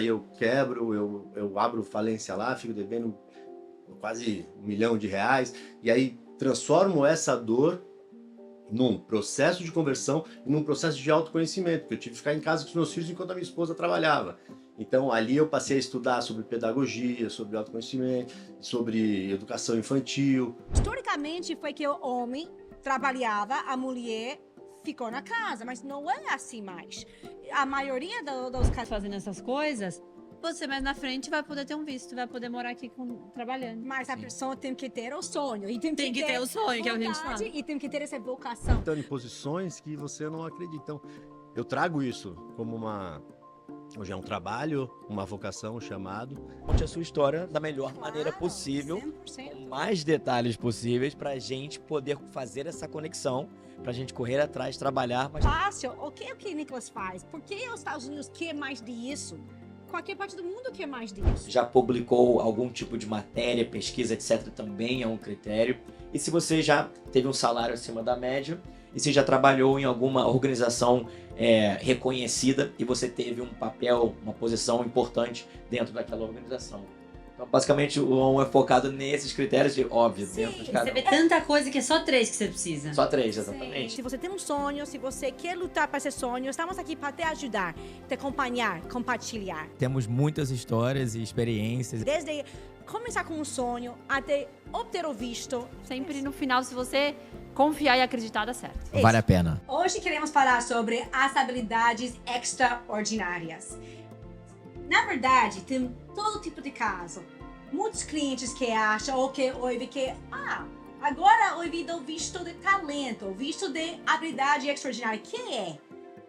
Aí eu quebro, eu abro falência lá, fico devendo quase R$ 1 milhão, e aí transformo essa dor num processo de conversão e num processo de autoconhecimento, porque eu tive que ficar em casa com os meus filhos enquanto a minha esposa trabalhava. Então ali eu passei a estudar sobre pedagogia, sobre autoconhecimento, sobre educação infantil. Historicamente foi que o homem trabalhava, a mulher ficou na casa, mas não é assim mais. A maioria dos casos Fazendo essas coisas, você mais na frente vai poder ter um visto, vai poder morar aqui trabalhando. mas a pessoa tem que ter o sonho. E tem Tem que ter o sonho, que é o que a gente vontade, fala. e tem que ter essa vocação. Então, em posições que você não acredita. Então, eu trago isso como hoje é um trabalho, uma vocação, um chamado. Conte a sua história da melhor maneira Claro, possível, 100%. com mais detalhes possíveis, pra gente poder fazer essa conexão, pra gente correr atrás, trabalhar, mas Fácil. O que o Nicolas faz? Por que os Estados Unidos quer mais disso? Qualquer parte do mundo quer mais disso. já publicou algum tipo de matéria, pesquisa, etc., também é um critério. E se você já teve um salário acima da média, e se já trabalhou em alguma organização reconhecida e você teve um papel, uma posição importante dentro daquela organização. Então, basicamente, o ON é focado nesses critérios de, óbvio, Sim, dentro de cada Você um. vê tanta coisa que é só 3 que você precisa. Só 3, exatamente. Se você tem um sonho, se você quer lutar para esse sonho, estamos aqui para te ajudar, te acompanhar, compartilhar. Temos muitas histórias e experiências. Desde começar com um sonho até obter o visto. Sempre no final, se você confiar e acreditar, dá certo. Vale a pena. Hoje queremos falar sobre as habilidades extraordinárias. Na verdade, tem todo tipo de caso. Muitos clientes que acham ou que ouvem que, agora ouvi do visto de talento, visto de habilidade extraordinária. Que é?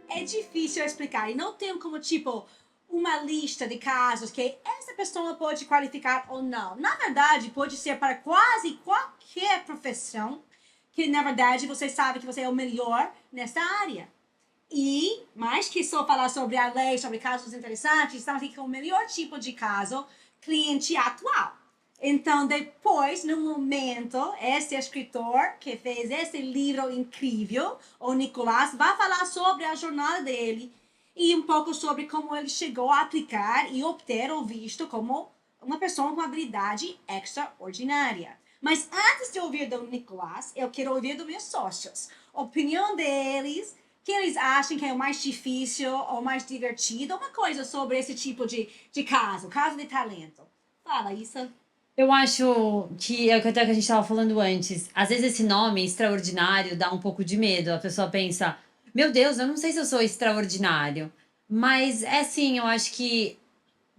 É difícil explicar e não tem como, tipo, uma lista de casos que essa pessoa pode qualificar ou não. Na verdade, pode ser para quase qualquer profissão que, na verdade, você sabe que você é o melhor nessa área. E, mais que só falar sobre a lei, sobre casos interessantes, estamos aqui com o melhor tipo de caso, cliente atual. Então, depois, no momento, esse escritor que fez esse livro incrível, o Nicolas, vai falar sobre a jornada dele e um pouco sobre como ele chegou a aplicar e obter o visto como uma pessoa com habilidade extraordinária. Mas antes de ouvir do Nicolas, eu quero ouvir dos meus sócios. A opinião deles, que eles acham que é o mais difícil ou mais divertido, uma coisa sobre esse tipo de caso de talento. Fala, Issa. Eu acho que é até o que a gente estava falando antes. Às vezes esse nome extraordinário dá um pouco de medo. A pessoa pensa, meu Deus, eu não sei se eu sou extraordinário. Mas é assim, eu acho que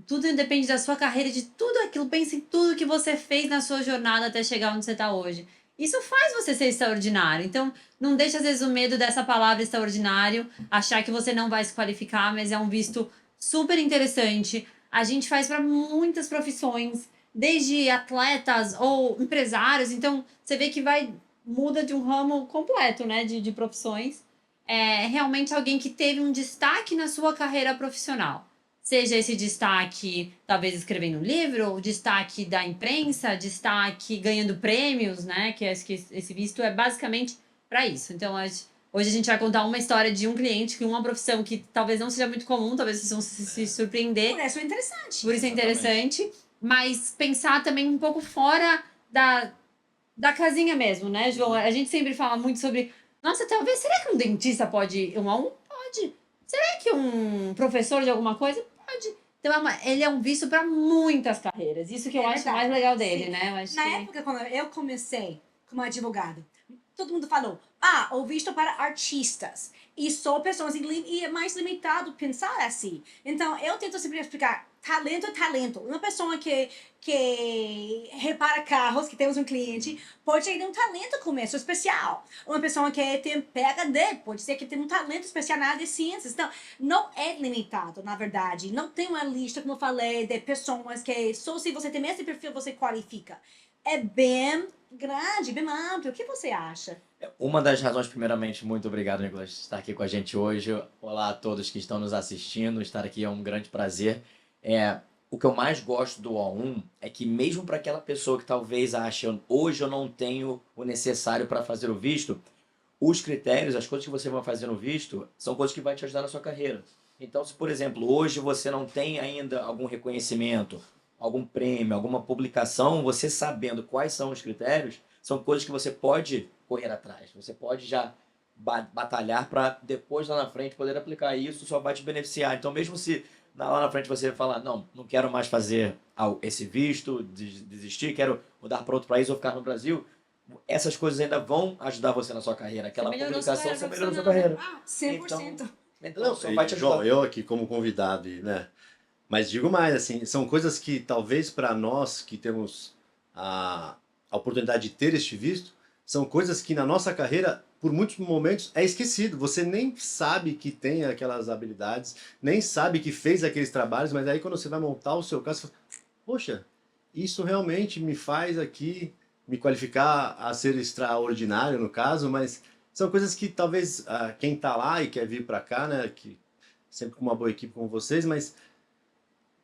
tudo depende da sua carreira, de tudo aquilo. Pense em tudo que você fez na sua jornada até chegar onde você está hoje. Isso faz você ser extraordinário. Então, não deixe às vezes o medo dessa palavra extraordinário, achar que você não vai se qualificar, mas é um visto super interessante. A gente faz para muitas profissões, desde atletas ou empresários. Então, você vê que muda de um ramo completo, né, de profissões. É realmente alguém que teve um destaque na sua carreira profissional. Seja esse destaque, talvez escrevendo um livro, ou destaque da imprensa, destaque ganhando prêmios, né? Que esse visto é basicamente para isso. Então, hoje a gente vai contar uma história de um cliente que uma profissão que talvez não seja muito comum, talvez vocês vão se surpreender. Por isso é interessante. Por isso é interessante. Mas pensar também um pouco fora da casinha mesmo, né, João? A gente sempre fala muito sobre, nossa, talvez, será que um dentista pode ir 1 a 1? Pode. Será que um professor de alguma coisa? Pode. Então, ele é um visto para muitas carreiras. Isso que eu acho verdade. mais legal dele, Sim. né? Eu acho Na que... época, quando eu comecei como advogado, todo mundo falou, o visto para artistas. E só pessoas e é mais limitado pensar assim. Então, eu tento sempre explicar, talento é talento. Uma pessoa que repara carros, que temos um cliente, pode ter um talento com isso, especial. Uma pessoa que tem PhD, pode ser que tem um talento especial na área de ciências. Então, não é limitado, na verdade. Não tem uma lista, como eu falei, de pessoas que só se você tem esse perfil, você qualifica. É bem grande, bem amplo. O que você acha? Uma das razões, primeiramente, muito obrigado, Nicolas, por estar aqui com a gente hoje. Olá a todos que estão nos assistindo. Estar aqui é um grande prazer. O que eu mais gosto do O1 é que mesmo para aquela pessoa que talvez ache, hoje eu não tenho o necessário para fazer o visto, os critérios, as coisas que você vai fazer no visto, são coisas que vão te ajudar na sua carreira. Então, se, por exemplo, hoje você não tem ainda algum reconhecimento, algum prêmio, alguma publicação, você sabendo quais são os critérios, são coisas que você pode correr atrás. Você pode já batalhar para depois, lá na frente, poder aplicar isso, só vai te beneficiar. Então, mesmo se lá na frente você falar, não, não quero mais fazer esse visto, desistir, quero mudar para outro país ou ficar no Brasil, essas coisas ainda vão ajudar você na sua carreira. Aquela publicação, você melhorou sua carreira. Ah, 100%. Então, só E, vai te João, ajudar. eu aqui como convidado, né? Mas digo mais, assim, são coisas que talvez para nós que temos a oportunidade de ter este visto, são coisas que na nossa carreira, por muitos momentos, é esquecido. Você nem sabe que tem aquelas habilidades, nem sabe que fez aqueles trabalhos, mas aí quando você vai montar o seu caso, você fala, poxa, isso realmente me faz aqui me qualificar a ser extraordinário, no caso, mas são coisas que talvez quem está lá e quer vir para cá, né, que sempre com uma boa equipe como vocês, mas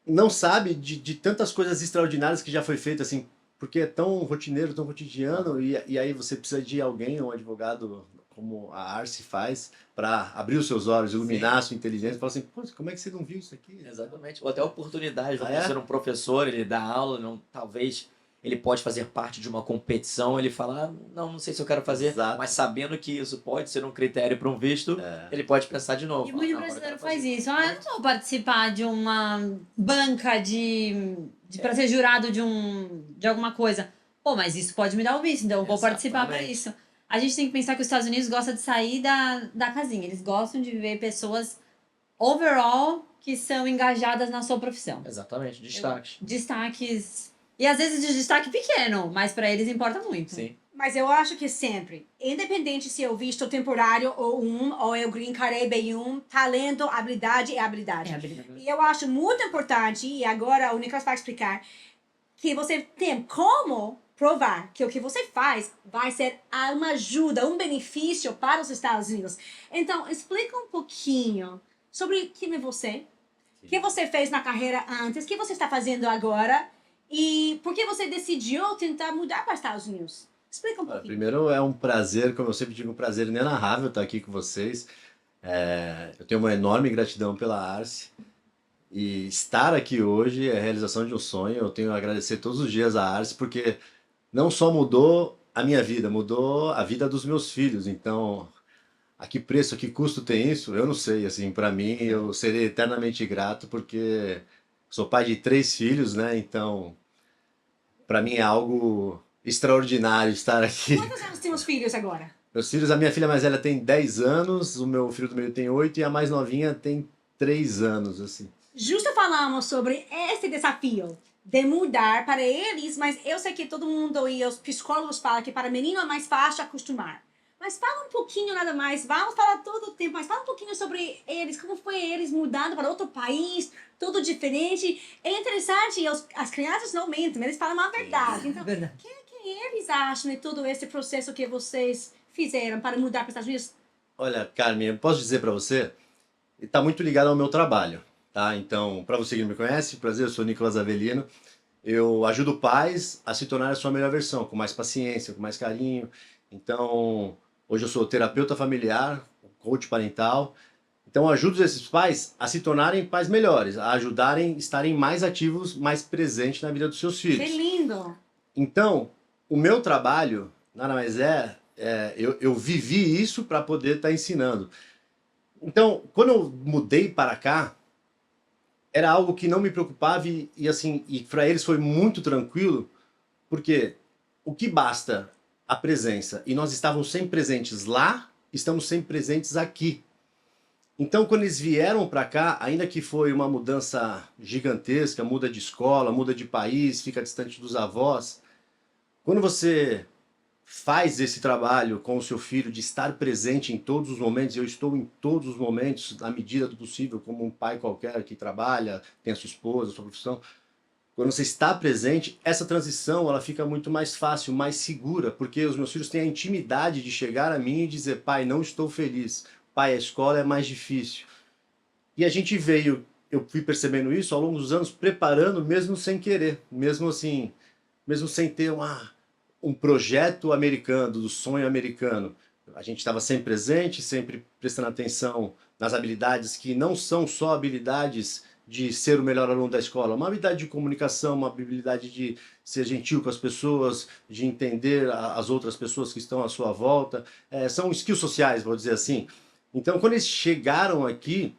não sabe de tantas coisas extraordinárias que já foi feito, assim, porque é tão rotineiro, tão cotidiano, e aí você precisa de alguém, um advogado como a Arce faz, para abrir os seus olhos, iluminar a sua inteligência, e falar assim, pô, como é que você não viu isso aqui? Exatamente. Ou até oportunidade, vamos Ah, é? ser um professor, ele dá aula, não, talvez ele pode fazer parte de uma competição, ele fala, não sei se eu quero fazer, Exato. mas sabendo que isso pode ser um critério para um visto, ele pode pensar de novo. E Fala, muito "Não, agora eu brasileiro quero faz fazer." isso. Ah, eu não vou participar de uma banca para ser jurado de alguma coisa. Pô, mas isso pode me dar o visto, então eu vou participar para Exatamente. isso. A gente tem que pensar que os Estados Unidos gostam de sair da casinha. Eles gostam de ver pessoas overall que são engajadas na sua profissão. Exatamente, destaques. Destaques. E às vezes de destaque pequeno, mas para eles importa muito. Sim. Mas eu acho que sempre, independente se é o visto temporário ou é o Green Card EB1, talento, habilidade é habilidade. É habilidade. E eu acho muito importante, e agora o Nicolas vai explicar, que você tem como provar que o que você faz vai ser uma ajuda, um benefício para os Estados Unidos. Então, explica um pouquinho sobre quem é você, o que você fez na carreira antes, o que você está fazendo agora e por que você decidiu tentar mudar para os Estados Unidos. Explica um pouquinho. Primeiro, é um prazer, como eu sempre digo, um prazer inenarrável estar aqui com vocês. Eu tenho uma enorme gratidão pela Arce. E estar aqui hoje é a realização de um sonho. Eu tenho a agradecer todos os dias a Arce, porque não só mudou a minha vida, mudou a vida dos meus filhos. Então, a que preço, a que custo tem isso? Eu não sei. Assim, para mim, eu serei eternamente grato, porque sou pai de 3 filhos, né? Então, para mim é algo extraordinário estar aqui. Quantos anos tem os filhos agora? Meus filhos, a minha filha mais velha tem 10 anos, o meu filho do meio tem 8 e a mais novinha tem 3 anos, assim. Justo falamos sobre esse desafio de mudar para eles, mas eu sei que todo mundo e os psicólogos falam que para menino é mais fácil acostumar. Mas fala um pouquinho nada mais, vamos falar todo o tempo, mas fala um pouquinho sobre eles, como foi eles mudando para outro país, tudo diferente. É interessante, e as crianças não mentem, eles falam a verdade. Então, Verdade. o que eles acham de todo esse processo que vocês fizeram para mudar para os Estados Unidos? Olha, Carmen, eu posso dizer para você, está muito ligado ao meu trabalho, tá? Então, para você que não me conhece, prazer, eu sou Nicolas Avelino. Eu ajudo pais a se tornar a sua melhor versão, com mais paciência, com mais carinho. Então, hoje eu sou terapeuta familiar, coach parental. Então, eu ajudo esses pais a se tornarem pais melhores, a ajudarem a estarem mais ativos, mais presentes na vida dos seus filhos. Que lindo! Então, o meu trabalho, nada mais eu vivi isso para poder estar ensinando. Então, quando eu mudei para cá, era algo que não me preocupava e para eles foi muito tranquilo, porque o que basta a presença, e nós estávamos sempre presentes lá, estamos sempre presentes aqui. Então, quando eles vieram para cá, ainda que foi uma mudança gigantesca, muda de escola, muda de país, fica distante dos avós, quando você faz esse trabalho com o seu filho de estar presente em todos os momentos, eu estou em todos os momentos, na medida do possível, como um pai qualquer que trabalha, tem a sua esposa, a sua profissão. Quando você está presente, essa transição ela fica muito mais fácil, mais segura, porque os meus filhos têm a intimidade de chegar a mim e dizer, pai, não estou feliz, pai, a escola é mais difícil. E a gente veio, eu fui percebendo isso ao longo dos anos, preparando mesmo sem querer, mesmo sem ter um projeto americano, do sonho americano. A gente estava sempre presente, sempre prestando atenção nas habilidades que não são só habilidades de ser o melhor aluno da escola, uma habilidade de comunicação, uma habilidade de ser gentil com as pessoas, de entender as outras pessoas que estão à sua volta. São skills sociais, vou dizer assim. Então, quando eles chegaram aqui,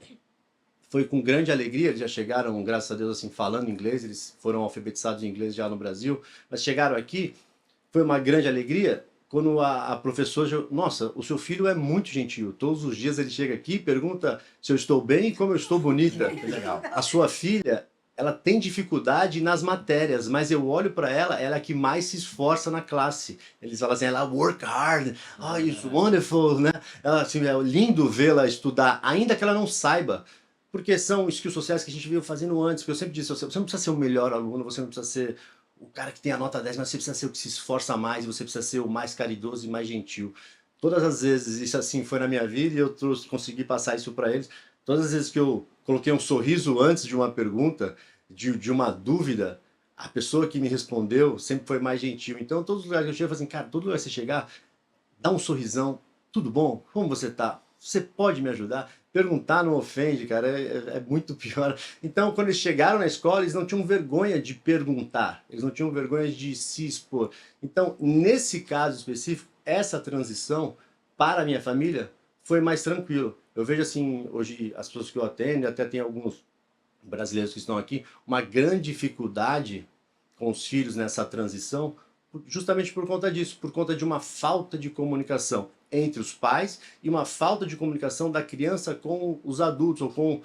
foi com grande alegria. Eles já chegaram, graças a Deus, assim, falando inglês. Eles foram alfabetizados em inglês já no Brasil, mas chegaram aqui, foi uma grande alegria quando a professora, nossa, o seu filho é muito gentil. Todos os dias ele chega aqui e pergunta se eu estou bem e como eu estou bonita. Legal. A sua filha, ela tem dificuldade nas matérias, mas eu olho para ela, ela é a que mais se esforça na classe. Eles falam assim, ela work hard, oh, it's wonderful, né? Ela, assim, é lindo vê-la estudar, ainda que ela não saiba. Porque são skills sociais que a gente veio fazendo antes. Porque eu sempre disse, você não precisa ser o melhor aluno, você não precisa ser o cara que tem a nota 10, mas você precisa ser o que se esforça mais, você precisa ser o mais caridoso e mais gentil. Todas as vezes isso assim foi na minha vida e eu consegui passar isso para eles. Todas as vezes que eu coloquei um sorriso antes de uma pergunta, de uma dúvida, a pessoa que me respondeu sempre foi mais gentil. Então, todos os lugares que eu chego, eu falo assim, cara, todo lugar que você chegar, dá um sorrisão, tudo bom? Como você tá? Você pode me ajudar? Perguntar não ofende, cara, é muito pior. Então, quando eles chegaram na escola, eles não tinham vergonha de perguntar, eles não tinham vergonha de se expor. Então, nesse caso específico, essa transição para a minha família foi mais tranquilo. Eu vejo assim, hoje as pessoas que eu atendo, até tem alguns brasileiros que estão aqui, uma grande dificuldade com os filhos nessa transição, justamente por conta disso, por conta de uma falta de comunicação entre os pais e uma falta de comunicação da criança com os adultos ou com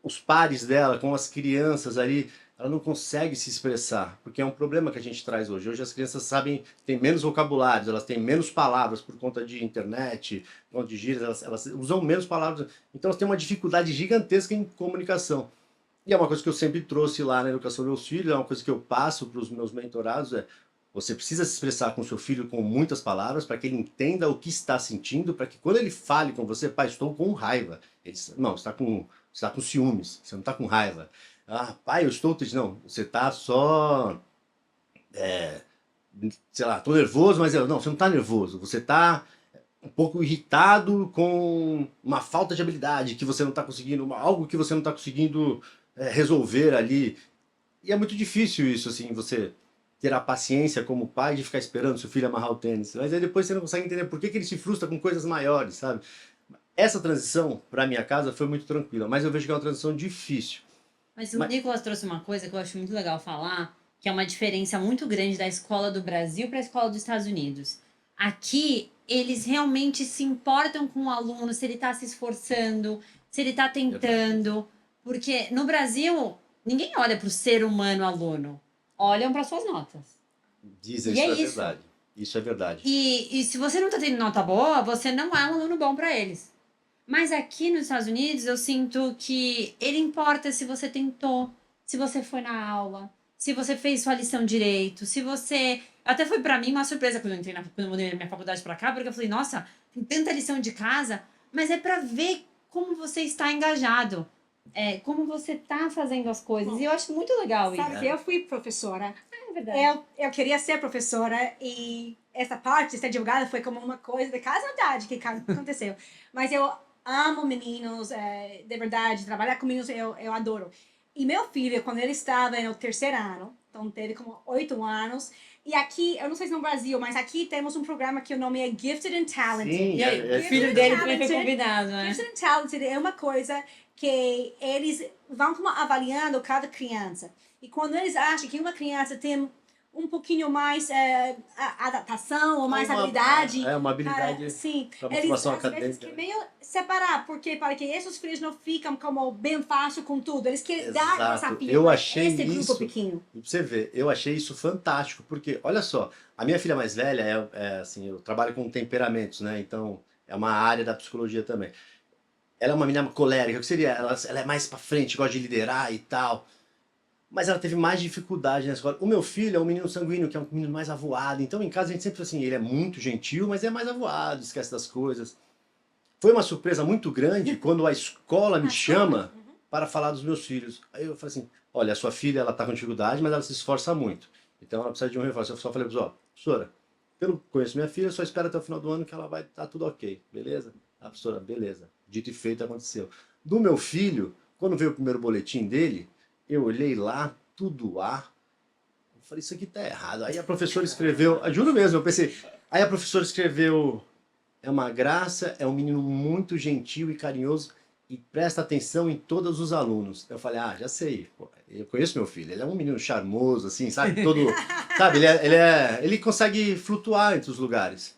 os pares dela, com as crianças ali. Ela não consegue se expressar, porque é um problema que a gente traz hoje. Hoje as crianças sabem, têm menos vocabulário, elas têm menos palavras por conta de internet, por conta de gírias, elas usam menos palavras. Então elas têm uma dificuldade gigantesca em comunicação. E é uma coisa que eu sempre trouxe lá na educação dos meus filhos, é uma coisa que eu passo para os meus mentorados, você precisa se expressar com seu filho com muitas palavras para que ele entenda o que está sentindo, para que quando ele fale com você, pai, estou com raiva. Ele diz, não, você está com ciúmes, você não está com raiva. Ah, pai, eu estou triste. Não, você está só, sei lá, estou nervoso, mas não, você não está nervoso. Você está um pouco irritado com uma falta de habilidade que você não está conseguindo, algo que você não está conseguindo resolver ali. E é muito difícil isso, assim, você ter a paciência como pai de ficar esperando seu filho amarrar o tênis. Mas aí depois você não consegue entender por que ele se frustra com coisas maiores, sabe? Essa transição para minha casa foi muito tranquila, mas eu vejo que é uma transição difícil. Mas o Nicolas trouxe uma coisa que eu acho muito legal falar, que é uma diferença muito grande da escola do Brasil para a escola dos Estados Unidos. Aqui, eles realmente se importam com o aluno, se ele está se esforçando, se ele está tentando. Porque no Brasil, ninguém olha para o ser humano aluno. Olham para suas notas. Dizem, E isso é é isso. verdade. Isso é verdade. E se você não tá tendo nota boa, você não é um aluno bom para eles. Mas aqui nos Estados Unidos, eu sinto que ele importa se você tentou, se você foi na aula, se você fez sua lição direito, se você... Até foi para mim uma surpresa quando eu entrei quando eu mudei minha faculdade para cá, porque eu falei, nossa, tem tanta lição de casa, mas é para ver como você está engajado. Como você tá fazendo as coisas. E eu acho muito legal isso. Sabe que eu fui professora. É verdade. Eu queria ser professora e essa parte de ser advogada foi como uma coisa de casualidade que aconteceu. Mas eu amo meninos, de verdade, trabalhar com meninos eu adoro. E meu filho, quando ele estava no terceiro ano, então teve como 8 anos, e aqui, eu não sei se no Brasil, mas aqui temos um programa que o nome é Gifted and Talented. Sim, E aí, o Gifted filho and dele também foi Talented. convidado, né? Gifted and Talented é uma coisa que eles vão como avaliando cada criança. E quando eles acham que uma criança tem um pouquinho mais adaptação ou mais habilidade... uma habilidade sim, para eles motivação às vezes acadêmica. querem meio separar, porque para que esses filhos não ficam como bem fácil com tudo. Eles querem dar esse Exato. desafio Eu para achei esse grupo isso- pequeno. E pra você ver, eu achei isso fantástico, porque, olha só, a minha filha mais velha assim, eu trabalho com temperamentos, né? Então, é uma área da psicologia também. Ela é uma menina colérica, o que seria? Ela é mais pra frente, gosta de liderar e tal. Mas ela teve mais dificuldade na escola. O meu filho é um menino sanguíneo, que é um menino mais avoado. Então, em casa, a gente sempre assim, ele é muito gentil, mas é mais avoado, esquece das coisas. Foi uma surpresa muito grande quando a escola me chama para falar dos meus filhos. Aí eu falei assim, olha, a sua filha ela está com dificuldade, mas ela se esforça muito. Então ela precisa de um reforço. Eu só falei, ó, professora, pelo que conheço minha filha, eu só espero até o final do ano que ela vai estar tudo ok, beleza? A professora, beleza. Dito e feito, aconteceu. Do meu filho, quando veio o primeiro boletim dele, eu olhei lá, tudo A. Eu falei, isso aqui tá errado. Aí a professora escreveu, juro mesmo, eu pensei. Aí a professora escreveu, é uma graça, é um menino muito gentil e carinhoso e presta atenção em todos os alunos. Eu falei, já sei, pô, eu conheço meu filho, ele é um menino charmoso, assim, sabe? Todo, sabe, ele consegue flutuar entre os lugares.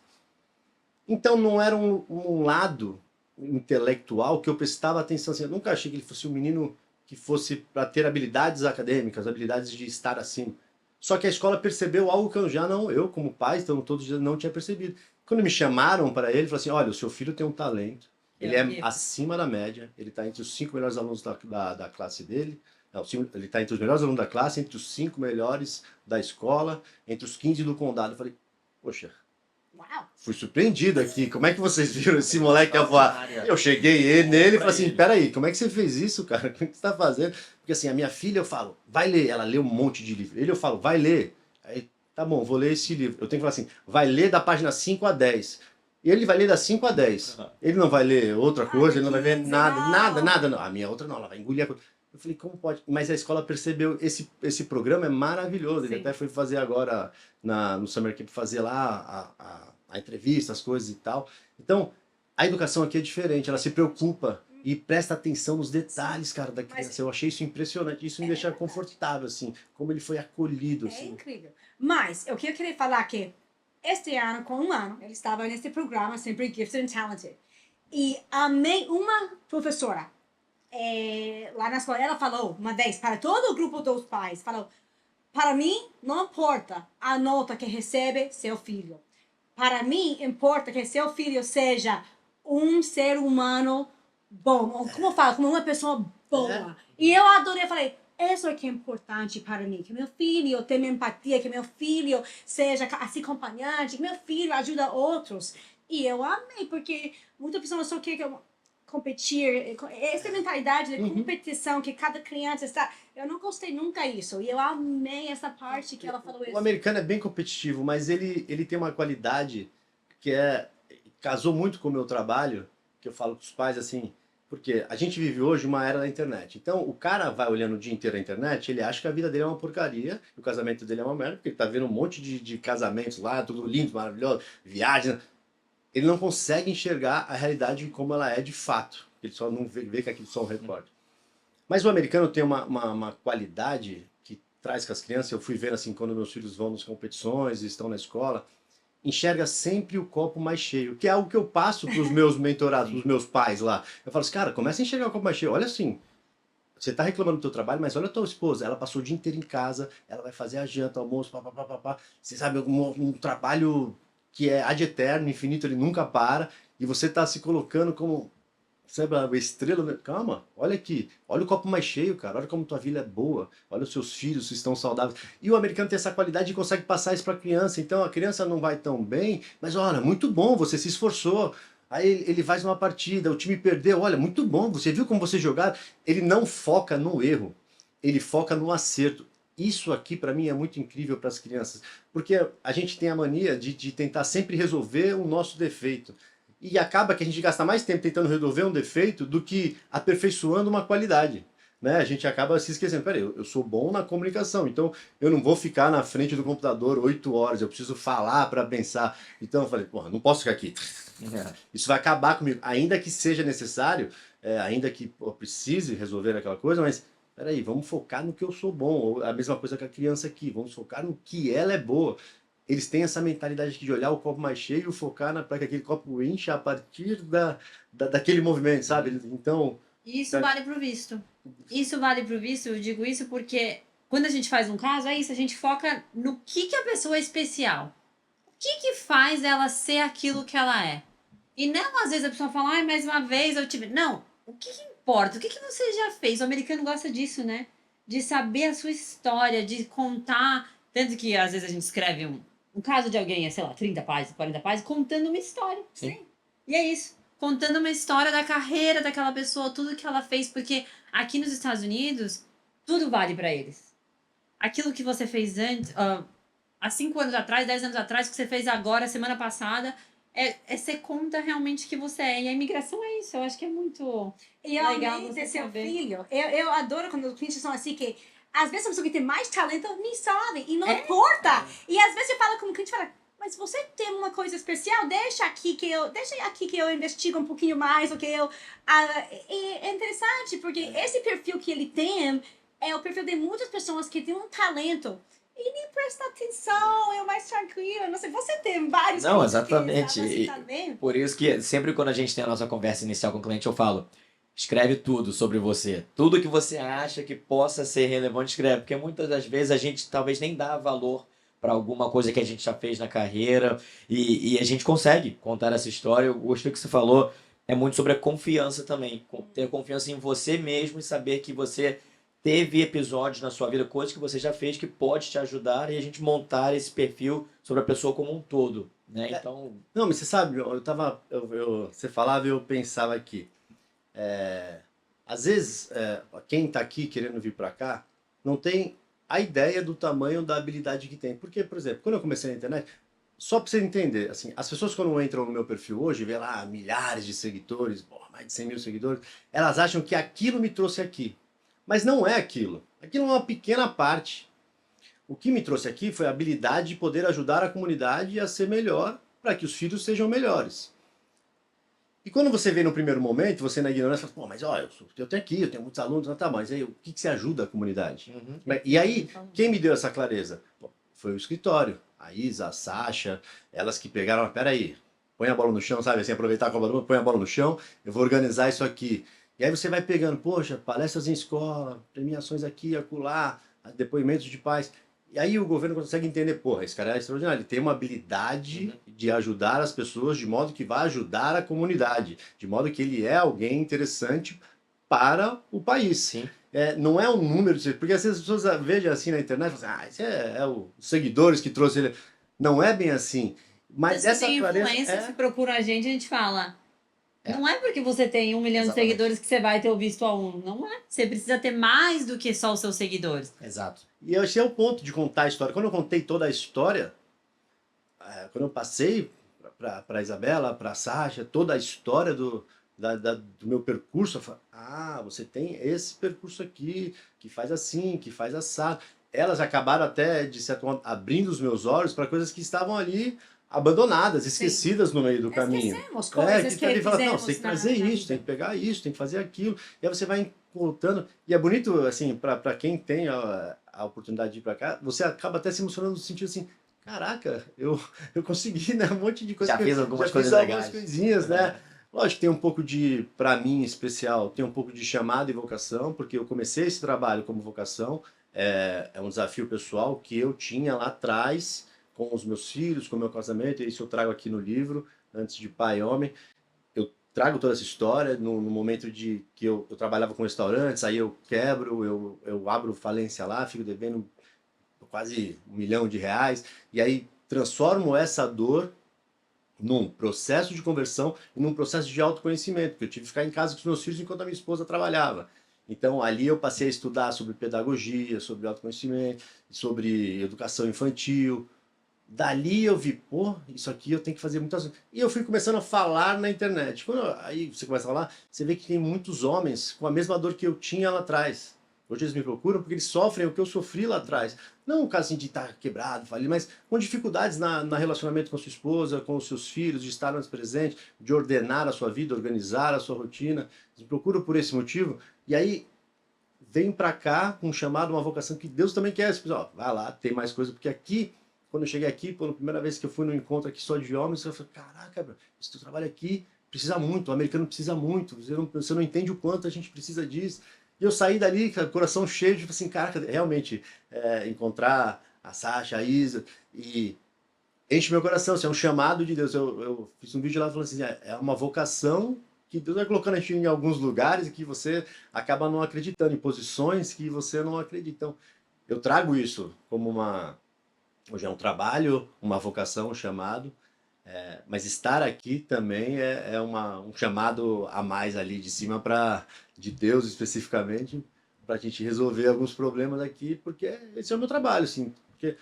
Então não era um lado intelectual que eu prestava atenção, assim, eu nunca achei que ele fosse um menino que fosse para ter habilidades acadêmicas, habilidades de estar acima. Só que a escola percebeu algo que eu como pai, então todos os dias não tinha percebido. Quando me chamaram para ele, falaram assim, olha, o seu filho tem um talento, ele é acima da média, ele está entre os 5 melhores alunos da classe dele, não, ele está entre os melhores alunos da classe, entre os 5 melhores da escola, entre os 15 do condado. Eu falei, poxa, Uau! fui surpreendido aqui, como é que vocês viram esse moleque a voar? Eu cheguei nele e falei assim, peraí, como é que você fez isso, cara? O que você está fazendo? Porque assim, a minha filha eu falo, vai ler, ela lê um monte de livro. Ele eu falo, vai ler. Aí, tá bom, vou ler esse livro. Eu tenho que falar assim, vai ler da página 5 a 10. E ele vai ler das 5 a 10. Ele não vai ler outra coisa, ele não vai ver nada. Não. A minha outra não, ela vai engolir a coisa. Eu falei, como pode? Mas a escola percebeu, esse programa é maravilhoso. Ele até foi fazer agora no Summer Camp, fazer lá a entrevista, as coisas e tal. Então, a educação aqui é diferente, ela se preocupa e presta atenção nos detalhes, cara, da criança. Eu achei isso impressionante, isso me deixa confortável, assim, como ele foi acolhido, É assim. incrível. Mas eu queria falar que este ano, com um ano, ele estava nesse programa, sempre Gifted and Talented. E amei uma professora lá na escola, ela falou uma vez para todo o grupo dos pais, falou, para mim, não importa a nota que recebe seu filho. Para mim, importa que seu filho seja um ser humano bom. Ou como eu falo, como uma pessoa boa. E eu adorei, eu falei, isso é que é importante para mim. Que meu filho tenha empatia, que meu filho seja assim acompanhante, que meu filho ajude outros. E eu amei, porque muitas pessoas só querem competir. Essa mentalidade de competição que cada criança está... Eu não gostei nunca disso. E eu amei essa parte que ela falou isso. O americano é bem competitivo, mas ele tem uma qualidade que casou muito com o meu trabalho, que eu falo com os pais assim, porque a gente vive hoje uma era da internet. Então, o cara vai olhando o dia inteiro a internet, ele acha que a vida dele é uma porcaria, o casamento dele é uma merda, porque ele tá vendo um monte de casamentos lá, tudo lindo, maravilhoso, viagens. Ele não consegue enxergar a realidade como ela é de fato. Ele só não vê que aquilo só é um recorte. Mas o americano tem uma qualidade que traz com as crianças, eu fui vendo assim, quando meus filhos vão nas competições e estão na escola, enxerga sempre o copo mais cheio, que é algo que eu passo para os meus mentorados, para os meus pais lá. Eu falo assim, cara, começa a enxergar o copo mais cheio. Olha assim, você está reclamando do teu trabalho, mas olha a tua esposa, ela passou o dia inteiro em casa, ela vai fazer a janta, o almoço, papapá. Você sabe, um trabalho que é ad eterno, infinito, ele nunca para, e você está se colocando como, sabe, a estrela. Calma, olha aqui, olha o copo mais cheio, cara, olha como tua vida é boa, olha os seus filhos se estão saudáveis. E o americano tem essa qualidade e consegue passar isso para a criança, então a criança não vai tão bem, mas olha, muito bom, você se esforçou. Aí ele faz uma partida, o time perdeu, olha, muito bom, você viu como você jogar? Ele não foca no erro, ele foca no acerto. Isso aqui para mim é muito incrível para as crianças, porque a gente tem a mania de tentar sempre resolver o nosso defeito. E acaba que a gente gasta mais tempo tentando resolver um defeito do que aperfeiçoando uma qualidade. Né? A gente acaba se esquecendo, peraí, eu sou bom na comunicação, então eu não vou ficar na frente do computador 8 horas, eu preciso falar para pensar. Então eu falei, porra, não posso ficar aqui. Isso vai acabar comigo, ainda que seja necessário, ainda que eu precise resolver aquela coisa, mas peraí, vamos focar no que eu sou bom. Ou a mesma coisa com a criança aqui, vamos focar no que ela é boa. Eles têm essa mentalidade de olhar o copo mais cheio e focar para que aquele copo encha a partir daquele movimento, sabe? Então... Isso vale pro visto. Isso vale pro visto, eu digo isso porque quando a gente faz um caso, é isso, a gente foca no que a pessoa é especial. O que faz ela ser aquilo que ela é? E não, às vezes a pessoa fala, ai, mais uma vez eu tive... Não, o que importa? O que você já fez? O americano gosta disso, né? De saber a sua história, de contar... Tanto que às vezes a gente escreve um caso de alguém, sei lá, 30 páginas, 40 páginas, contando uma história. Sim. E é isso. Contando uma história da carreira daquela pessoa, tudo que ela fez, porque aqui nos Estados Unidos, tudo vale pra eles. Aquilo que você fez antes, há 5 anos atrás, 10 anos atrás, o que você fez agora, semana passada. Você conta realmente que você é. E a imigração é isso. Eu acho que é muito E legal realmente você é seu saber. filho. Eu adoro quando os clientes são assim que às vezes a pessoa que tem mais talento nem sabe e não É. importa. E às vezes eu falo com o cliente, fala, mas você tem uma coisa especial, deixa aqui que eu investigo um pouquinho mais, o que eu é interessante porque esse perfil que ele tem é o perfil de muitas pessoas que têm um talento e nem presta atenção, é mais tranquilo. Não sei, você tem vários Não, clientes exatamente. que assim E também. por isso que sempre quando a gente tem a nossa conversa inicial com o cliente, eu falo, escreve tudo sobre você. Tudo que você acha que possa ser relevante, escreve. Porque muitas das vezes a gente talvez nem dá valor para alguma coisa que a gente já fez na carreira e a gente consegue contar essa história. Eu gostei que você falou, é muito sobre a confiança também. Ter confiança em você mesmo e saber que você teve episódios na sua vida, coisas que você já fez que pode te ajudar e a gente montar esse perfil sobre a pessoa como um todo, né? Então, Não, mas você sabe, você falava e eu pensava aqui. Às vezes, quem está aqui querendo vir para cá não tem a ideia do tamanho da habilidade que tem. Porque, por exemplo, quando eu comecei na internet, só para você entender, assim, as pessoas quando entram no meu perfil hoje, vê lá milhares de seguidores, mais de 100 mil seguidores, elas acham que aquilo me trouxe aqui. Mas não é aquilo. Aquilo é uma pequena parte. O que me trouxe aqui foi a habilidade de poder ajudar a comunidade a ser melhor para que os filhos sejam melhores. E quando você vê no primeiro momento, você na ignorância fala, pô, mas ó, eu tenho aqui, eu tenho muitos alunos, tá, mas aí o que você ajuda a comunidade? E aí, quem me deu essa clareza? Bom, foi o escritório. A Isa, a Sasha, elas que pegaram, peraí, põe a bola no chão, sabe? Assim, aproveitar a Copa do Mundo, põe a bola no chão, eu vou organizar isso aqui. E aí você vai pegando, poxa, palestras em escola, premiações aqui, acolá, depoimentos de pais. E aí o governo consegue entender, porra, esse cara é extraordinário, ele tem uma habilidade de ajudar as pessoas de modo que vai ajudar a comunidade, de modo que ele é alguém interessante para o país. sim. Não é um número, porque às vezes as pessoas vejam assim na internet e falam assim, esse é os seguidores que trouxe ele. Não é bem assim. Mas Se essa tem clareza influência, se procura a gente fala. Não é porque você tem 1 milhão de Exatamente. seguidores que você vai ter o visto a um. Não é. Você precisa ter mais do que só os seus seguidores. Exato. E esse é o ponto de contar a história. Quando eu contei toda a história, quando eu passei para a Isabela, para a Sasha, toda a história do meu percurso, eu falei, você tem esse percurso aqui, que faz assim, que faz assado. Elas acabaram até, de certo modo, abrindo os meus olhos para coisas que estavam ali abandonadas, esquecidas no meio do caminho. Esquecemos coisas que ele fala, não, fizemos você tem que na trazer isso, vida. tem que pegar isso, tem que fazer aquilo. E aí você vai voltando. E é bonito, assim, para quem tem a oportunidade de ir para cá, você acaba até se emocionando no sentido assim, caraca, eu consegui, né? Um monte de coisa. Já fiz algumas já coisas fiz legais. algumas coisinhas, né? Lógico que tem um pouco de, para mim em especial, tem um pouco de chamado e vocação, porque eu comecei esse trabalho como vocação, é um desafio pessoal que eu tinha lá atrás, com os meus filhos, com o meu casamento, e isso eu trago aqui no livro, Antes de Pai e Homem. Eu trago toda essa história no momento de que eu trabalhava com restaurantes, aí eu quebro, eu abro falência lá, fico devendo quase R$1 milhão, e aí transformo essa dor num processo de conversão e num processo de autoconhecimento, porque eu tive que ficar em casa com os meus filhos enquanto a minha esposa trabalhava. Então ali eu passei a estudar sobre pedagogia, sobre autoconhecimento, sobre educação infantil. Dali eu vi, pô, isso aqui eu tenho que fazer muitas coisas. E eu fui começando a falar na internet. Aí você começa a falar, você vê que tem muitos homens com a mesma dor que eu tinha lá atrás. Hoje eles me procuram porque eles sofrem o que eu sofri lá atrás. Não o caso assim, de estar quebrado, falido, mas com dificuldades na relacionamento com a sua esposa, com os seus filhos, de estar mais presente, de ordenar a sua vida, organizar a sua rotina. Eles me procuram por esse motivo. E aí vem pra cá com um chamado, uma vocação que Deus também quer. Vai lá, tem mais coisa, porque aqui, quando eu cheguei aqui, pela primeira vez que eu fui num encontro aqui só de homens, eu falei, caraca, bro, esse teu trabalho aqui precisa muito, o americano precisa muito, você não entende o quanto a gente precisa disso. E eu saí dali, com o coração cheio, tipo assim, caraca, realmente, encontrar a Sasha, a Isa, e enche meu coração, assim, é um chamado de Deus. Eu fiz um vídeo lá falando assim, é uma vocação que Deus vai colocando a gente em alguns lugares que você acaba não acreditando, em posições que você não acredita. Então, eu trago isso como hoje é um trabalho, uma vocação, um chamado, mas estar aqui também é um chamado a mais ali de cima, de Deus especificamente, para a gente resolver alguns problemas aqui, porque esse é o meu trabalho, assim, porque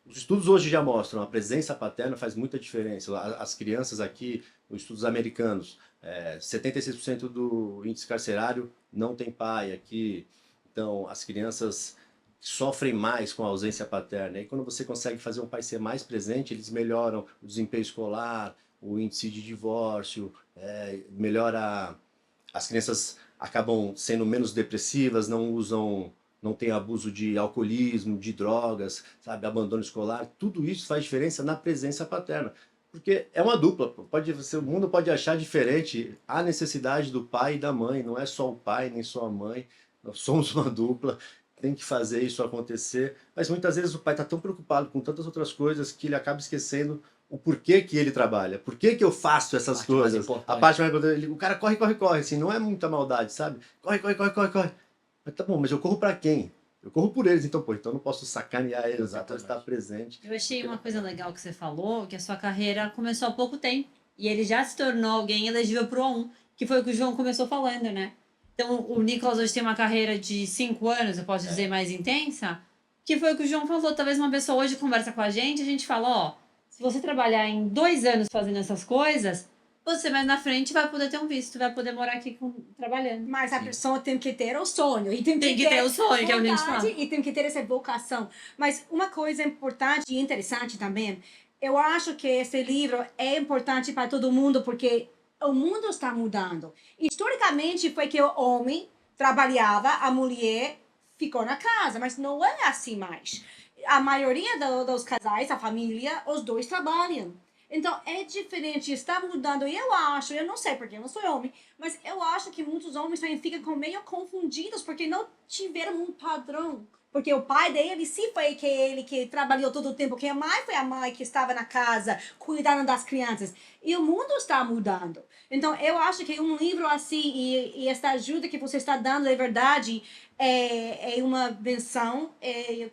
Os estudos hoje já mostram, a presença paterna faz muita diferença. As crianças aqui, os estudos americanos, 76% do índice carcerário não tem pai aqui. Então, as crianças sofrem mais com a ausência paterna. E quando você consegue fazer um pai ser mais presente, eles melhoram o desempenho escolar, o índice de divórcio, melhora... As crianças acabam sendo menos depressivas, não tem abuso de alcoolismo, de drogas, sabe, abandono escolar. Tudo isso faz diferença na presença paterna. Porque é uma dupla, o mundo pode achar diferente a necessidade do pai e da mãe, não é só o pai nem só a mãe, nós somos uma dupla, tem que fazer isso acontecer, mas muitas vezes o pai está tão preocupado com tantas outras coisas que ele acaba esquecendo o porquê que ele trabalha, por que eu faço essas coisas, a parte mais importante, o cara corre, assim, não é muita maldade, sabe? Corre. Mas tá bom, mas eu corro para quem? Eu corro por eles, então, então eu não posso sacanear eles, então estar presente. Eu achei uma coisa legal que você falou, que a sua carreira começou há pouco tempo. E ele já se tornou alguém elegível pro A1, que foi o que o João começou falando, né? Então, o Nicolas hoje tem uma carreira de 5 anos, eu posso dizer, mais intensa, que foi o que o João falou. Talvez uma pessoa hoje conversa com a gente fala, ó, se você trabalhar em 2 anos fazendo essas coisas, você mais na frente vai poder ter um visto, vai poder morar aqui trabalhando. Mas a pessoa tem que ter o sonho. E tem que ter o sonho, que é o que a gente fala. E tem que ter essa vocação. Mas uma coisa importante e interessante também, eu acho que esse livro é importante para todo mundo, porque o mundo está mudando. Historicamente, foi que o homem trabalhava, a mulher ficou na casa, mas não é assim mais. A maioria dos casais, a família, os dois trabalham. Então, é diferente, está mudando. E eu não sei porque eu não sou homem, mas eu acho que muitos homens também ficam meio confundidos porque não tiveram um padrão. Porque o pai dele sim foi ele que trabalhou todo o tempo, que a mãe foi a mãe que estava na casa cuidando das crianças. E o mundo está mudando. Então, eu acho que um livro assim, e essa ajuda que você está dando, é verdade, é uma benção.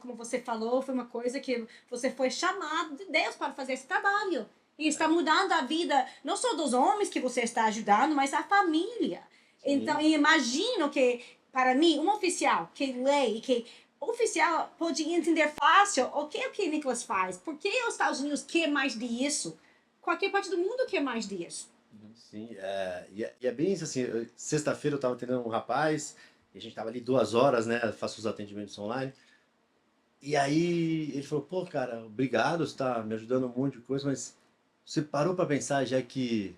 Como você falou, foi uma coisa que você foi chamado de Deus para fazer esse trabalho. E está mudando a vida, não só dos homens que você está ajudando, mas a família. Sim. Então, eu imagino que, para mim, um oficial que lê, que o oficial pode entender fácil o que o Nicolas faz. Por que os Estados Unidos quer mais disso? Qualquer parte do mundo quer mais disso. Sim, e é bem isso, assim, sexta-feira eu estava atendendo um rapaz, e a gente estava ali 2 horas, né, faço os atendimentos online, e aí ele falou, pô, cara, obrigado, você está me ajudando um monte de coisa, mas você parou para pensar já que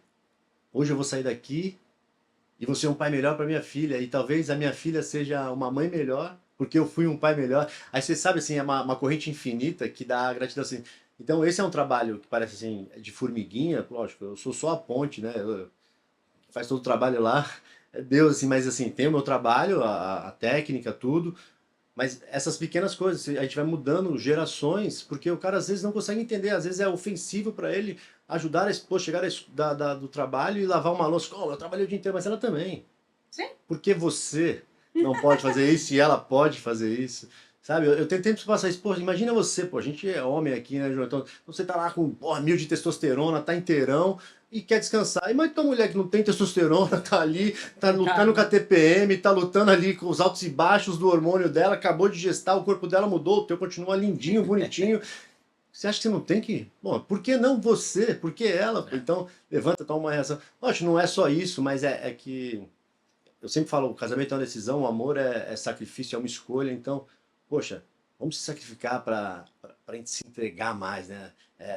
hoje eu vou sair daqui e vou ser um pai melhor para minha filha, e talvez a minha filha seja uma mãe melhor, porque eu fui um pai melhor. Aí você sabe, assim, é uma corrente infinita que dá gratidão, assim. Então esse é um trabalho que parece, assim, de formiguinha, lógico, eu sou só a ponte, né, faz todo o trabalho lá, é Deus, assim, mas assim, tem o meu trabalho, a técnica, tudo, mas essas pequenas coisas, a gente vai mudando gerações, porque o cara às vezes não consegue entender, às vezes é ofensivo para ele ajudar a esposa, chegar do trabalho e lavar uma louça. Oh, eu trabalhei o dia inteiro, mas ela também. Sim. Porque você não pode fazer isso e ela pode fazer isso? Sabe, eu tentei passar isso, pô, imagina você, pô, a gente é homem aqui, né, João? Então você tá lá com, pô, 1000 de testosterona, tá inteirão e quer descansar. E mas tua mulher que não tem testosterona, tá ali, tá lutando com a TPM, tá lutando ali com os altos e baixos do hormônio dela, acabou de gestar, o corpo dela mudou, o teu continua lindinho, bonitinho. Você acha que você não tem que... Bom, por que não você? Por que ela? Então, levanta, toma uma reação. Lógico, não é só isso, mas é que... Eu sempre falo, o casamento é uma decisão, o amor é sacrifício, é uma escolha. Então, poxa, vamos se sacrificar para a gente se entregar mais, né?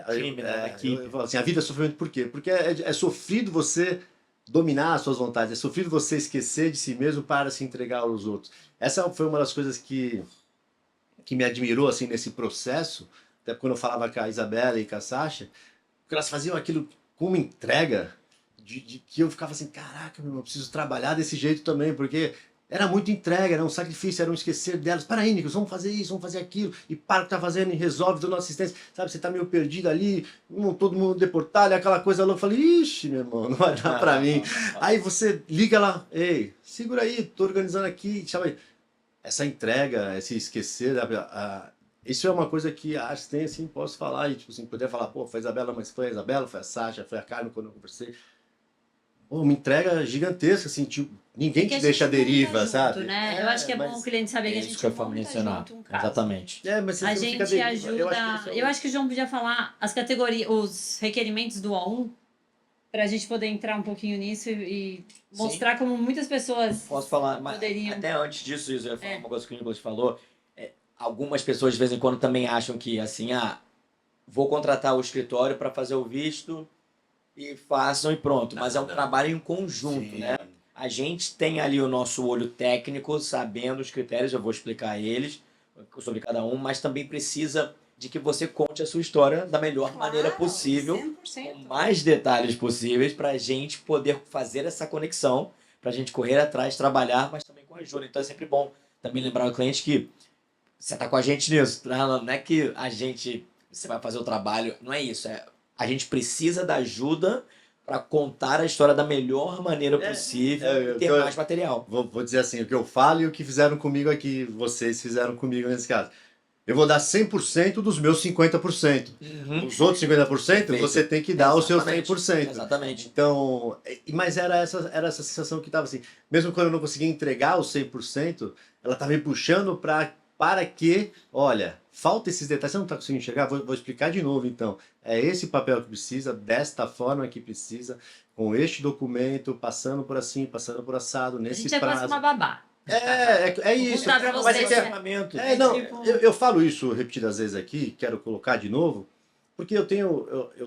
Eu falo assim, a vida é sofrimento por quê? Porque é sofrido você dominar as suas vontades, é sofrido você esquecer de si mesmo para se entregar aos outros. Essa foi uma das coisas que me admirou, assim, nesse processo, até quando eu falava com a Isabela e com a Sasha, porque elas faziam aquilo com uma entrega que eu ficava assim, caraca, meu irmão, eu preciso trabalhar desse jeito também, porque era muito entrega, era um sacrifício, era um esquecer delas. Para aí, Nicolas, vamos fazer isso, vamos fazer aquilo, e para o que tá fazendo e resolve, dando assistência, sabe, você tá meio perdido ali, todo mundo deportado, aquela coisa louca, eu falei, ixi, meu irmão, não vai dar para mim. Aí você liga lá, ei, segura aí, tô organizando aqui, sabe, essa entrega, esse esquecer, isso é uma coisa que a Ars tem, assim, posso falar, e tipo assim, poder falar, pô, foi a Isabela, mas foi a Isabela, foi a Sasha, foi a Carmen quando eu conversei. uma entrega gigantesca, assim, tipo, ninguém Porque te a deixa à gente monta deriva, junto, sabe? né? Eu acho que é bom mas- o cliente saber que a É isso gente que eu falo monta mencionar. junto um caso. Exatamente. Mas você A não fica à gente deriva. ajuda. Eu acho que o João podia falar as categorias, os requerimentos do O1, para a gente poder entrar um pouquinho nisso e mostrar como muitas pessoas Posso falar, mas poderiam. até antes disso, eu ia falar É. uma coisa que o Nicolas falou. Algumas pessoas de vez em quando também acham que, assim, vou contratar o escritório para fazer o visto e façam e pronto. Mas é um Não. trabalho em conjunto, Sim. né? A gente tem ali o nosso olho técnico, sabendo os critérios, eu vou explicar eles sobre cada um, mas também precisa de que você conte a sua história da melhor maneira Claro, possível, 100%. com mais detalhes possíveis, para a gente poder fazer essa conexão, para a gente correr atrás, trabalhar, mas também com ajuda. Então é sempre bom também lembrar ao cliente que você está com a gente nisso. Não é que você vai fazer o trabalho, não é isso. A gente precisa da ajuda para contar a história da melhor maneira possível e ter mais material. Vou dizer assim, o que eu falo e o que fizeram comigo aqui, vocês fizeram comigo nesse caso. Eu vou dar 100% dos meus 50%. Os outros 50% Perfeito. você tem que dar o seu Exatamente. 100%. Exatamente. Então, mas era essa sensação que estava assim. Mesmo quando eu não conseguia entregar os 100%, ela estava me puxando para que, olha, falta esses detalhes, você não está conseguindo enxergar? Vou explicar de novo então. É esse papel que precisa, desta forma que precisa, com este documento, passando por assim, passando por assado, A nesses gente é quase prazos. uma babá. É isso. Vou contar pra Mas vocês, é que Ferramenta. não, tipo- eu falo isso repetidas vezes aqui, quero colocar de novo, porque eu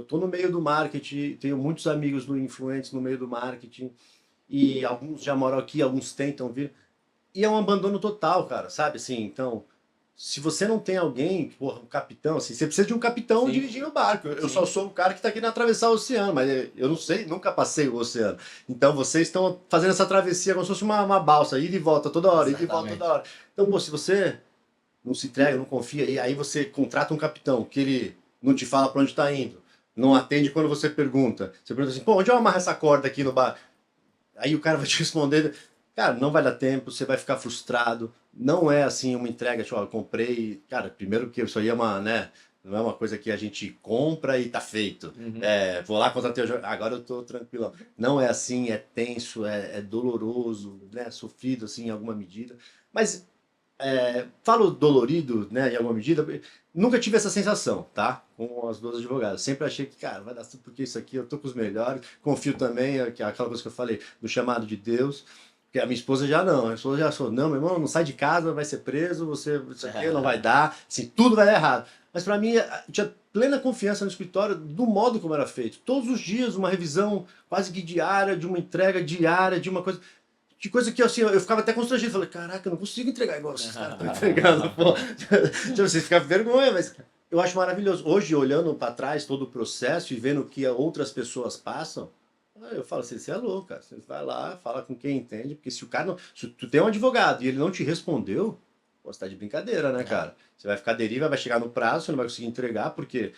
tô no meio do marketing, tenho muitos amigos influentes no meio do marketing, e alguns já moram aqui, alguns tentam vir, e é um abandono total, cara, sabe assim? Então, se você não tem alguém, porra, um capitão, assim, você precisa de um capitão Sim. dirigindo o barco. Eu Sim. só sou o cara que está querendo atravessar o oceano, mas eu não sei, nunca passei o oceano. Então vocês estão fazendo essa travessia como se fosse uma balsa, ida e volta toda hora, ida e volta Exatamente. toda hora. Então, pô, se você não se entrega, não confia, e aí você contrata um capitão que ele não te fala para onde está indo, não atende quando você pergunta. Você pergunta assim, pô, onde eu amarro essa corda aqui no bar? Aí o cara vai te responder, cara, não vai dar tempo, você vai ficar frustrado. Não é assim uma entrega, tipo, ó, eu comprei. Cara, primeiro que isso aí é uma, né? Não é uma coisa que a gente compra e tá feito. Vou lá contratei o jogo, agora eu tô tranquilo. Não é assim, é tenso, é doloroso, né? Sofrido assim em alguma medida. Mas falo dolorido, né, em alguma medida, nunca tive essa sensação, tá? Com as duas advogadas. Sempre achei que, cara, vai dar tudo porque isso aqui eu tô com os melhores. Confio também, que é aquela coisa que eu falei, no chamado de Deus. Porque a minha esposa já não. A minha esposa já falou, não, meu irmão, não sai de casa, vai ser preso, isso aqui não vai dar, assim, tudo vai dar errado. Mas para mim, eu tinha plena confiança no escritório do modo como era feito. Todos os dias, uma revisão quase que diária, de uma entrega diária, de uma coisa... De coisa que assim, eu ficava até constrangido. Falei, caraca, eu não consigo entregar igual esses caras estão entregando, pô. Tipo, você fica com vergonha, mas eu acho maravilhoso. Hoje, olhando para trás todo o processo e vendo o que outras pessoas passam, eu falo assim, você é louco, cara. Você vai lá, fala com quem entende, porque se o cara não. Se tu tem um advogado e ele não te respondeu, pô, você tá de brincadeira, né, cara? Você vai ficar à deriva, vai chegar no prazo, você não vai conseguir entregar, porque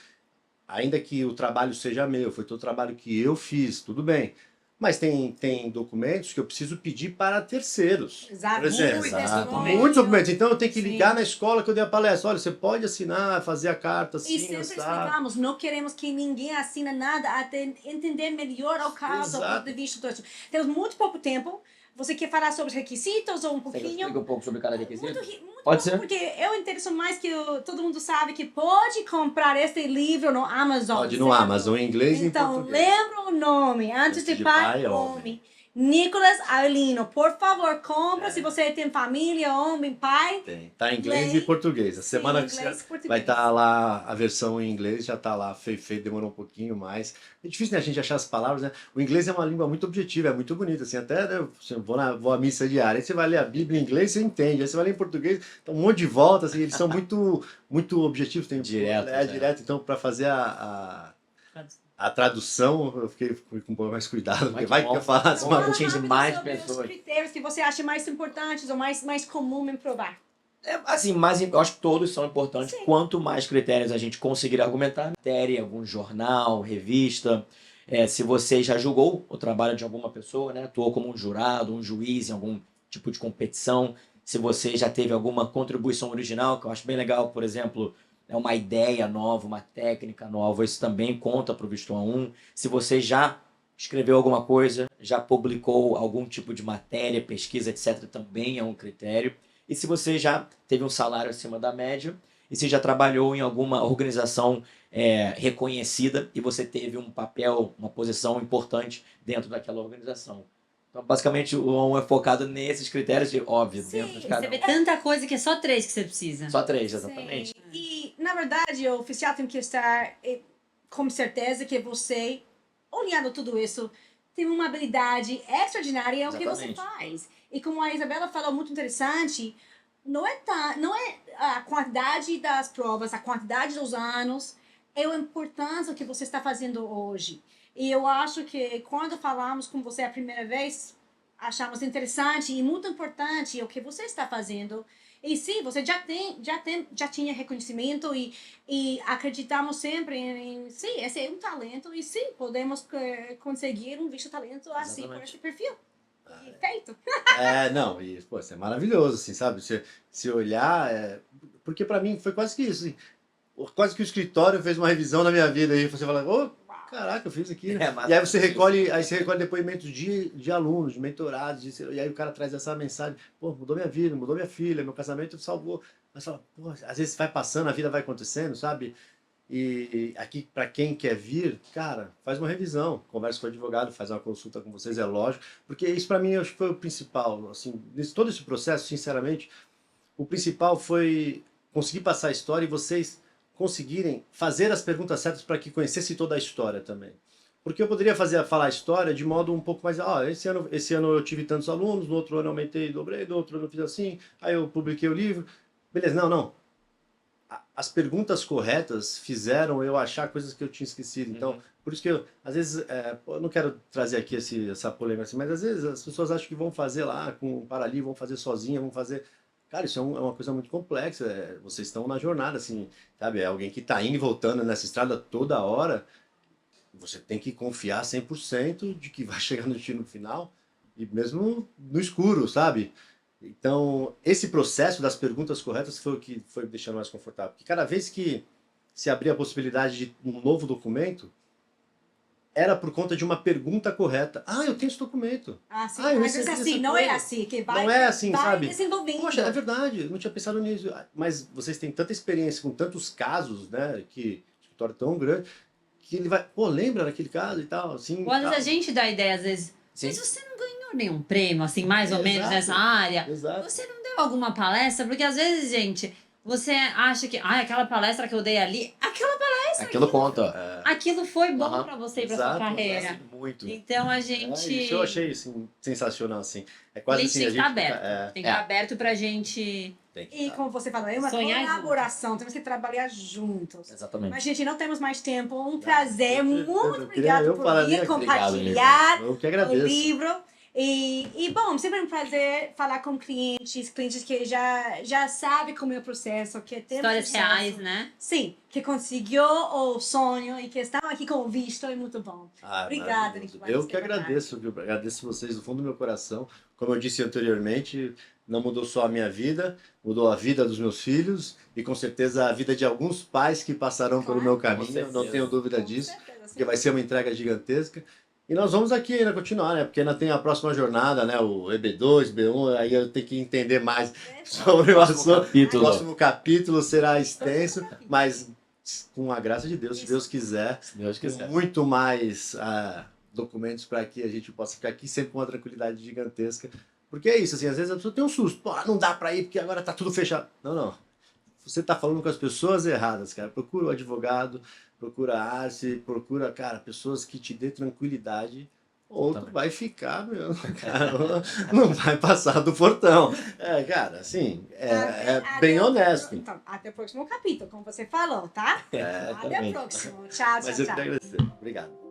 ainda que o trabalho seja meu, foi todo o trabalho que eu fiz, tudo bem. Mas tem documentos que eu preciso pedir para terceiros. Exato. Por exemplo, Muito exatamente. muitos documentos. Então eu tenho que Sim. ligar na escola que eu dei a palestra. Olha, você pode assinar, fazer a carta E assim, sempre assar. explicamos, não queremos que ninguém assine nada até entender melhor o caso, do Exato. ponto de vista do... Temos muito pouco tempo. Você quer falar sobre os requisitos ou um Você pouquinho? explica um pouco sobre cada requisito? Muito Pode pouco, ser. porque eu interesso mais que todo mundo sabe que pode comprar este livro no Amazon. Pode no certo? Amazon, em inglês e em Então, português. lembra o nome, antes de pai, homem. Nicolas Avelino, por favor, compra se você tem família, homem, pai. Tem. Tá em inglês Lei. e português. A semana que inglês e português. vai estar lá a versão em inglês, já tá lá feito, demorou um pouquinho mais. É difícil, né, a gente achar as palavras, né? O inglês é uma língua muito objetiva, é muito bonita, assim, até né, vou à missa diária, aí você vai ler a Bíblia em inglês, você entende, aí você vai ler em português, então um monte de volta, assim, eles são muito objetivos, tem Direto, né? direto, então para fazer a tradução, eu fui com um pouco mais cuidado, porque Muito vai bom. que eu falasse Uma uma... atinge rápido mais sobre pessoas. Os critérios que você acha mais importantes ou mais comum em provar. Assim, mas eu acho que todos são importantes. Sim. Quanto mais critérios a gente conseguir argumentar, matéria, algum jornal, revista, se você já julgou o trabalho de alguma pessoa, né, atuou como um jurado, um juiz em algum tipo de competição, se você já teve alguma contribuição original, que eu acho bem legal, por exemplo, uma ideia nova, uma técnica nova, isso também conta para o visto A1. Se você já escreveu alguma coisa, já publicou algum tipo de matéria, pesquisa, etc., também é um critério. E se você já teve um salário acima da média, e se já trabalhou em alguma organização reconhecida e você teve um papel, uma posição importante dentro daquela organização. Então, basicamente, o ON é focado nesses critérios de, óbvio, Sim, dentro de Você cada vê um. tanta coisa que é só 3 que você precisa. Só 3, exatamente. Sim. E, na verdade, o oficial tem que estar com certeza que você, olhando tudo isso, tem uma habilidade extraordinária no que você Exatamente. faz. E como a Isabela falou, muito interessante, não é a quantidade das provas, a quantidade dos anos, é a importância do que você está fazendo hoje. E eu acho que quando falamos com você a primeira vez, achamos interessante e muito importante o que você está fazendo. E sim, você já tinha reconhecimento e acreditamos sempre sim, esse é um talento e sim, podemos conseguir um visto talento assim, por Exatamente. esse perfil. E feito. Não, e, pô, isso é maravilhoso, assim, sabe? Se olhar, porque pra mim foi quase que isso, assim, quase que o escritório fez uma revisão na minha vida e você fala, ô, caraca, eu fiz aqui, né? Mas E aí você recolhe depoimentos de alunos, de mentorados, e aí o cara traz essa mensagem, pô, mudou minha vida, mudou minha filha, meu casamento salvou. Mas fala, pô, às vezes vai passando, a vida vai acontecendo, sabe? E aqui, para quem quer vir, cara, faz uma revisão, conversa com o advogado, faz uma consulta com vocês, é lógico, porque isso para mim eu acho que foi o principal, assim, todo esse processo, sinceramente, o principal foi conseguir passar a história e vocês conseguirem fazer as perguntas certas para que conhecesse toda a história também. Porque eu poderia falar a história de modo um pouco mais, esse ano eu tive tantos alunos, no outro ano eu aumentei, dobrei, no outro ano eu fiz assim, aí eu publiquei o livro. Beleza, não. As perguntas corretas fizeram eu achar coisas que eu tinha esquecido. Então, por isso que eu, às vezes, eu não quero trazer aqui essa polêmica assim, mas às vezes as pessoas acham que vão fazer lá com o Parali, vão fazer sozinha, vão fazer. Cara, isso é uma coisa muito complexa. Vocês estão na jornada, assim, sabe? É alguém que está indo e voltando nessa estrada toda hora. Você tem que confiar 100% de que vai chegar no destino final, e mesmo no escuro, sabe? Então, esse processo das perguntas corretas foi o que foi me deixando mais confortável. Porque cada vez que se abria a possibilidade de um novo documento, era por conta de uma pergunta correta. Ah, eu tenho esse documento. Assim, Eu mas recebi assim, essa não coisa. é assim, que vai, Não é assim, vai sabe? desenvolvendo. Poxa, é verdade, eu não tinha pensado nisso. Mas vocês têm tanta experiência com tantos casos, né? Que o escritório é tão grande, que ele vai, pô, lembra daquele caso e tal, assim. Ou às vezes tal. a gente dá ideia, às vezes, Sim. mas você não ganhou nenhum prêmio, assim, mais ou menos Exato. nessa área? Exato. Você não deu alguma palestra? Porque às vezes, gente, você acha que, aquela palestra que eu dei ali, Aquilo conta. aquilo foi bom Aham. pra você e pra Exato, sua carreira. Muito. Então a gente. Isso eu achei assim, sensacional, assim. É A quase gente assim, tem a que gente estar aberto. Tem que estar aberto pra gente. tem que E tá. como você falou, é uma Sonhar colaboração, temos que trabalhar juntos. Exatamente. Mas, gente, não temos mais tempo. Um prazer. eu Muito queria obrigado eu por falar vir aqui. compartilhar Eu que o agradeço. livro. E bom, sempre é um prazer falar com clientes que já sabem como é o processo, que tem Histórias sucesso. reais, né? Sim, que conseguiu o sonho e que estão aqui com o visto, é muito bom. Obrigada, Maravilhoso. Nicolas, Eu que é verdade. agradeço, viu? Agradeço vocês do fundo do meu coração. Como eu disse anteriormente, não mudou só a minha vida, mudou a vida dos meus filhos e com certeza a vida de alguns pais que passarão pelo meu caminho. Eu não certeza. tenho dúvida Com disso, certeza, sim. porque vai ser uma entrega gigantesca. E nós vamos aqui ainda continuar, né? Porque ainda tem a próxima jornada, né? O EB2, B1, aí eu tenho que entender mais sobre o assunto. O próximo capítulo será extenso, mas com a graça de Deus, se Deus quiser, Se Deus quiser. muito mais documentos para que a gente possa ficar aqui sempre com uma tranquilidade gigantesca. Porque é isso, assim, às vezes a pessoa tem um susto. Pô, não dá para ir porque agora tá tudo fechado. Não. Você tá falando com as pessoas erradas, cara. Procura o advogado, procura a Arce, procura, cara, pessoas que te dê tranquilidade. Ou tu vai ficar, meu, cara, não vai passar do portão. Cara, assim, bem honesto. Então, até o próximo capítulo, como você falou, tá? Até o Também. próximo. Tchau, Mas tchau, eu queria tchau. agradecer. Obrigado.